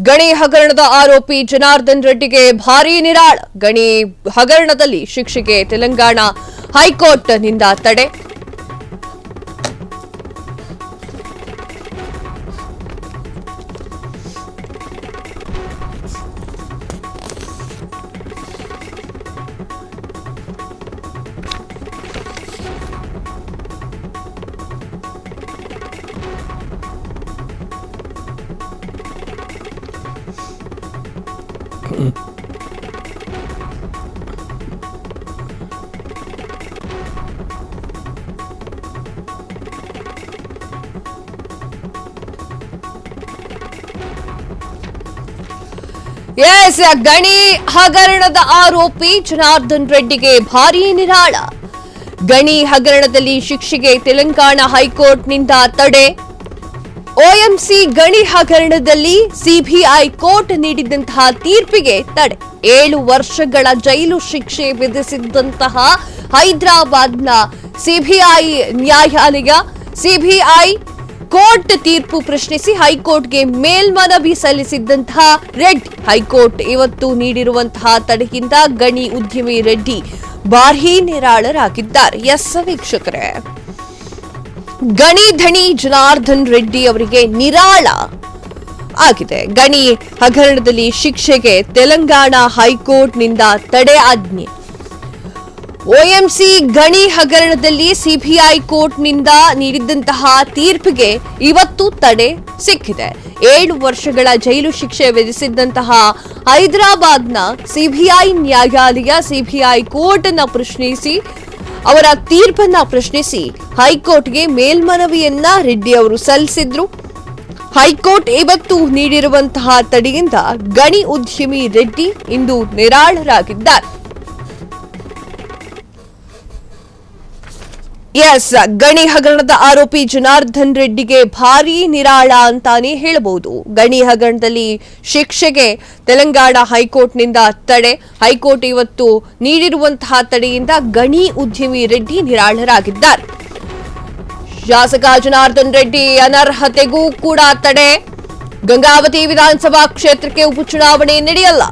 ಗಣಿ ಹಗರಣದ ಆರೋಪಿ ಜನಾರ್ದನ್ ರೆಡ್ಡಿಗೆ ಭಾರೀ ನಿರಾಳ. ಗಣಿ ಹಗರಣದಲ್ಲಿ ಶಿಕ್ಷೆಗೆ ತೆಲಂಗಾಣ ಹೈಕೋರ್ಟ್ನಿಂದ ತಡೆ. ಗಣಿ ಹಗರಣದ ಆರೋಪಿ ಜನಾರ್ದನ್ ರೆಡ್ಡಿಗೆ ಭಾರೀ ನಿರಾಳ. ಗಣಿ ಹಗರಣದಲ್ಲಿ ಶಿಕ್ಷೆಗೆ ತೆಲಂಗಾಣ ಹೈಕೋರ್ಟ್ನಿಂದ ತಡೆ. ಒಎಂಸಿ ಗಣಿ ಹಗರಣದಲ್ಲಿ ಸಿಬಿಐ ಕೋರ್ಟ್ ನೀಡಿದಂತಹ ತೀರ್ಪಿಗೆ ತಡೆ. 7 ವರ್ಷಗಳ ಜೈಲು ಶಿಕ್ಷೆ ವಿಧಿಸಿದ್ದಂತಹ ಹೈದರಾಬಾದ್ನ ಸಿಬಿಐ ನ್ಯಾಯಾಲಯ ಸಿಬಿಐ ಕೋರ್ಟ್ ತೀರ್ಪು ಪ್ರಶ್ನಿಸಿ ಹೈಕೋರ್ಟ್ಗೆ ಮೇಲ್ಮನವಿ ಸಲ್ಲಿಸಿದ್ದಂತಹ ರೆಡ್ಡಿ ಹೈಕೋರ್ಟ್ ಇವತ್ತು ನೀಡಿರುವಂತಹ ತಡೆಯಿಂದ ಗಣಿ ಉದ್ಯಮಿ ರೆಡ್ಡಿ ಭಾರೀ ನಿರಾಳರಾಗಿದ್ದಾರೆ. ಎಸ್ ವೀಕ್ಷಕರೇ, ಗಣಿ ಧಣಿ ಜನಾರ್ದನ್ ರೆಡ್ಡಿ ಅವರಿಗೆ ನಿರಾಳ ಆಗಿದೆ. ಗಣಿ ಹಗರಣದಲ್ಲಿ ಶಿಕ್ಷೆಗೆ ತೆಲಂಗಾಣ ಹೈಕೋರ್ಟ್ನಿಂದ ತಡೆ ಆಜ್ಞೆ. ಒಎಂಸಿ ಗಣಿ ಹಗರಣದಲ್ಲಿ ಸಿಬಿಐ ಕೋರ್ಟ್ನಿಂದ ನೀಡಿದಂತಹ ತೀರ್ಪಿಗೆ ಇವತ್ತು ತಡೆ ಸಿಕ್ಕಿದೆ. 7 ವರ್ಷಗಳ ಜೈಲು ಶಿಕ್ಷೆ ವಿಧಿಸಿದ್ದಂತಹ ಹೈದರಾಬಾದ್ನ ಸಿಬಿಐ ನ್ಯಾಯಾಲಯ ಸಿಬಿಐ ಕೋರ್ಟ್ ಅನ್ನು ಪ್ರಶ್ನಿಸಿ ಅವರ ತೀರ್ಪನ್ನ ಪ್ರಶ್ನಿಸಿ ಹೈಕೋರ್ಟ್ಗೆ ಮೇಲ್ಮನವಿಯನ್ನ ರೆಡ್ಡಿ ಅವರು ಸಲ್ಲಿಸಿದ್ರು. ಹೈಕೋರ್ಟ್ ಇವತ್ತು ನೀಡಿರುವಂತಹ ತಡೆಯಿಂದ ಗಣಿ ಉದ್ಯಮಿ ರೆಡ್ಡಿ ಇಂದು ನಿರಾಳರಾಗಿದ್ದಾರೆ. ಗಣಿ ಹಗರಣದ ಆರೋಪಿ ಜನಾರ್ದನ್ ರೆಡ್ಡಿಗೆ ಭಾರೀ ನಿರಾಳ ಅಂತಾನೆ ಹೇಳಬಹುದು. ಗಣಿ ಹಗರಣದಲ್ಲಿ ಶಿಕ್ಷೆಗೆ ತೆಲಂಗಾಣ ಹೈಕೋರ್ಟ್ನಿಂದ ತಡೆ. ಹೈಕೋರ್ಟ್ ಇವತ್ತು ನೀಡಿರುವಂತಹ ತಡೆಯಿಂದ ಗಣಿ ಉದ್ಯಮಿ ರೆಡ್ಡಿ ನಿರಾಳರಾಗಿದ್ದಾರೆ. ಶಾಸಕ ಜನಾರ್ದನ್ ರೆಡ್ಡಿ ಅನರ್ಹತೆಗೂ ಕೂಡ ತಡೆ. ಗಂಗಾವತಿ ವಿಧಾನಸಭಾ ಕ್ಷೇತ್ರಕ್ಕೆ ಉಪಚುನಾವಣೆ ನಡೆಯಲ್ಲ.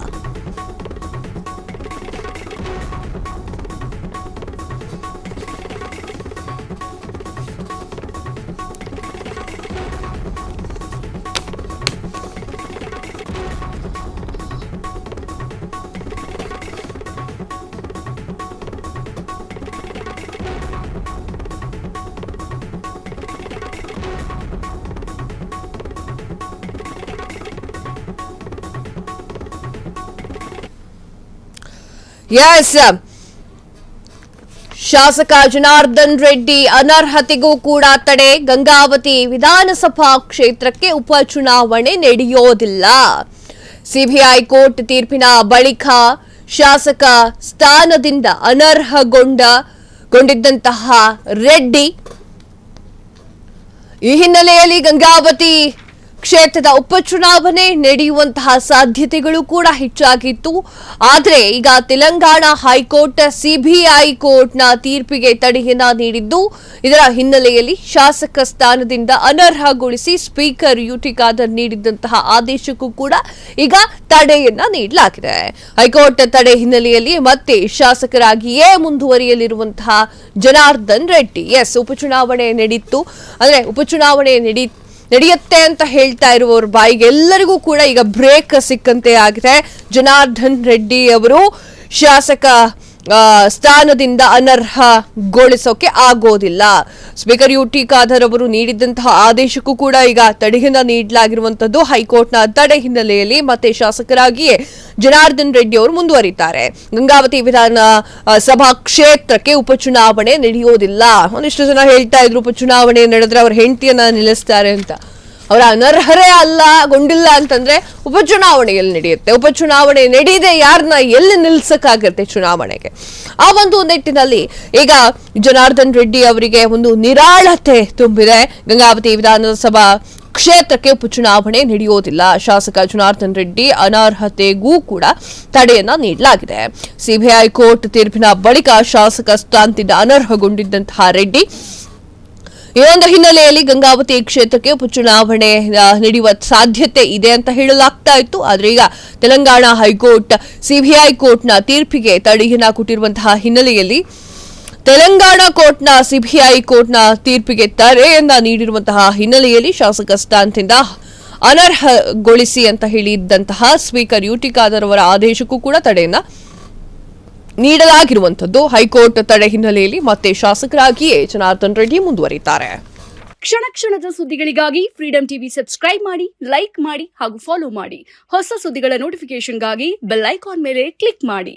ಶಾಸಕ ಜನಾರ್ದನ್ ರೆಡ್ಡಿ ಅನರ್ಹತೆಗೂ ಕೂಡ ತಡೆ. ಗಂಗಾವತಿ ವಿಧಾನಸಭಾ ಕ್ಷೇತ್ರಕ್ಕೆ ಉಪಚುನಾವಣೆ ನಡೆಯೋದಿಲ್ಲ. ಸಿಬಿಐ ಕೋರ್ಟ್ ತೀರ್ಪಿನ ಬಳಿಕ ಶಾಸಕ ಸ್ಥಾನದಿಂದ ಅನರ್ಹಗೊಂಡಿದ್ದಂತಹ ರೆಡ್ಡಿ ಈ ಹಿನ್ನೆಲೆಯಲ್ಲಿ ಗಂಗಾವತಿ ಕ್ಷೇತ್ರದ ಉಪಚುನಾವಣೆ ನಡೆಯುವಂತಹ ಸಾಧ್ಯತೆಗಳು ಕೂಡ ಹೆಚ್ಚಾಗಿತ್ತು. ಆದರೆ ಈಗ ತೆಲಂಗಾಣ ಹೈಕೋರ್ಟ್ ಸಿಬಿಐ ಕೋರ್ಟ್ನ ತೀರ್ಪಿಗೆ ತಡೆಯನ್ನ ನೀಡಿದ್ದು, ಇದರ ಹಿನ್ನೆಲೆಯಲ್ಲಿ ಶಾಸಕ ಸ್ಥಾನದಿಂದ ಅನರ್ಹಗೊಳಿಸಿ ಸ್ಪೀಕರ್ ಯುಟಿ ಖಾದರ್ ನೀಡಿದಂತಹ ಆದೇಶಕ್ಕೂ ಕೂಡ ಈಗ ತಡೆಯನ್ನ ನೀಡಲಾಗಿದೆ. ಹೈಕೋರ್ಟ್ ತಡೆ ಹಿನ್ನೆಲೆಯಲ್ಲಿ ಮತ್ತೆ ಶಾಸಕರಾಗಿಯೇ ಮುಂದುವರಿಯಲಿರುವಂತಹ ಜನಾರ್ದನ್ ರೆಡ್ಡಿ ಉಪಚುನಾವಣೆ ನಡೆಯಿತು, ಅಂದ್ರೆ ಉಪಚುನಾವಣೆ ನಡೆಯುತ್ತೆ ಅಂತ ಹೇಳ್ತಾ ಇರುವವರ ಬಾಯಿಗೆ ಎಲ್ಲರಿಗೂ ಕೂಡ ಈಗ ಬ್ರೇಕ್ ಸಿಕ್ಕಂತೆ ಆಗಿದೆ. ಜನಾರ್ದನ್ ರೆಡ್ಡಿ ಅವರು ಶಾಸಕ ಸ್ಥಾನದಿಂದ ಅನರ್ಹಗೊಳಿಸೋಕೆ ಆಗೋದಿಲ್ಲ. ಸ್ಪೀಕರ್ ಯುಟಿ ಖಾದರ್ ಅವರು ನೀಡಿದಂತಹ ಆದೇಶಕ್ಕೂ ಕೂಡ ಈಗ ತಡೆಯನ್ನ ನೀಡಲಾಗಿರುವಂತದ್ದು. ಹೈಕೋರ್ಟ್ನ ತಡೆ ಹಿನ್ನೆಲೆಯಲ್ಲಿ ಮತ್ತೆ ಶಾಸಕರಾಗಿಯೇ ಜನಾರ್ದನ್ ರೆಡ್ಡಿ ಅವರು ಮುಂದುವರಿತಾರೆ. ಗಂಗಾವತಿ ವಿಧಾನಸಭಾ ಕ್ಷೇತ್ರಕ್ಕೆ ಉಪಚುನಾವಣೆ ನಡೆಯೋದಿಲ್ಲ. ಒಂದಿಷ್ಟು ಜನ ಹೇಳ್ತಾ ಇದ್ರು ಉಪಚುನಾವಣೆ ನಡೆದ್ರೆ ಅವ್ರ ಹೆಂಡತಿಯನ್ನ ನಿಲ್ಲಿಸ್ತಾರೆ ಅಂತ. ಅವರ ಅನರ್ಹರೇ ಗೊಂಡಿಲ್ಲ ಅಂತಂದ್ರೆ ಉಪಚುನಾವಣೆಯಲ್ಲಿ ನಡೆಯುತ್ತೆ. ಉಪಚುನಾವಣೆ ನಡೆಯದೆ ಯಾರನ್ನ ಎಲ್ಲಿ ನಿಲ್ಸಕ್ಕಾಗತ್ತೆ ಚುನಾವಣೆಗೆ? ಆ ಒಂದು ನಿಟ್ಟಿನಲ್ಲಿ ಈಗ ಜನಾರ್ದನ್ ರೆಡ್ಡಿ ಅವರಿಗೆ ಒಂದು ನಿರಾಳತೆ ತುಂಬಿದೆ. ಗಂಗಾವತಿ ವಿಧಾನಸಭಾ ಕ್ಷೇತ್ರಕ್ಕೆ ಉಪಚುನಾವಣೆ ನಡೆಯೋದಿಲ್ಲ. ಶಾಸಕ ಜನಾರ್ದನ್ ರೆಡ್ಡಿ ಅನರ್ಹತೆಗೂ ಕೂಡ ತಡೆಯನ್ನ ನೀಡಲಾಗಿದೆ. ಸಿಬಿಐ ಕೋರ್ಟ್ ತೀರ್ಪಿನ ಬಳಿಕ ಶಾಸಕ ಸ್ಥಾನದಿಂದ ಅನರ್ಹಗೊಂಡಿದ್ದಂತಹ ರೆಡ್ಡಿ ಈ ಒಂದು ಹಿನ್ನೆಲೆಯಲ್ಲಿ ಗಂಗಾವತಿ ಕ್ಷೇತ್ರಕ್ಕೆ ಉಪಚುನಾವಣೆ ನಡೆಯುವ ಸಾಧ್ಯತೆ ಇದೆ ಅಂತ ಹೇಳಲಾಗ್ತಾ ಇತ್ತು. ಆದ್ರೆ ಈಗ ತೆಲಂಗಾಣ ಹೈಕೋರ್ಟ್ ಸಿಬಿಐ ಕೋರ್ಟ್ನ ತೀರ್ಪಿಗೆ ತಡೆಯನ್ನ ಕೊಟ್ಟಿರುವಂತಹ ಹಿನ್ನೆಲೆಯಲ್ಲಿ ತೆಲಂಗಾಣ ಕೋರ್ಟ್ನ ಸಿಬಿಐ ಕೋರ್ಟ್ನ ತೀರ್ಪಿಗೆ ತಡೆಯನ್ನ ನೀಡಿರುವಂತಹ ಹಿನ್ನೆಲೆಯಲ್ಲಿ ಶಾಸಕ ಸ್ಥಾನದಿಂದ ಅನರ್ಹಗೊಳಿಸಿ ಅಂತ ಹೇಳಿದ್ದಂತಹ ಸ್ಪೀಕರ್ ಯುಟಿ ಖಾದರ್ ಅವರ ಆದೇಶಕ್ಕೂ ಕೂಡ ತಡೆಯನ್ನ ನೀಡಲಾಗಿರುವಂತದ್ದು. ಹೈಕೋರ್ಟ್ ತಡೆ ಹಿನ್ನೆಲೆಯಲ್ಲಿ ಮತ್ತೆ ಶಾಸಕರಾಗಿಯೇ ಜನಾರ್ದನ್ ರೆಡ್ಡಿ ಮುಂದುವರಿತಾರೆ. ಕ್ಷಣ ಕ್ಷಣದ ಸುದ್ದಿಗಳಿಗಾಗಿ ಫ್ರೀಡಂ ಟಿವಿ ಸಬ್ಸ್ಕ್ರೈಬ್ ಮಾಡಿ, ಲೈಕ್ ಮಾಡಿ ಹಾಗೂ ಫಾಲೋ ಮಾಡಿ. ಹೊಸ ಸುದ್ದಿಗಳ ನೋಟಿಫಿಕೇಶನ್ಗಾಗಿ ಬೆಲ್ ಐಕಾನ್ ಮೇಲೆ ಕ್ಲಿಕ್ ಮಾಡಿ.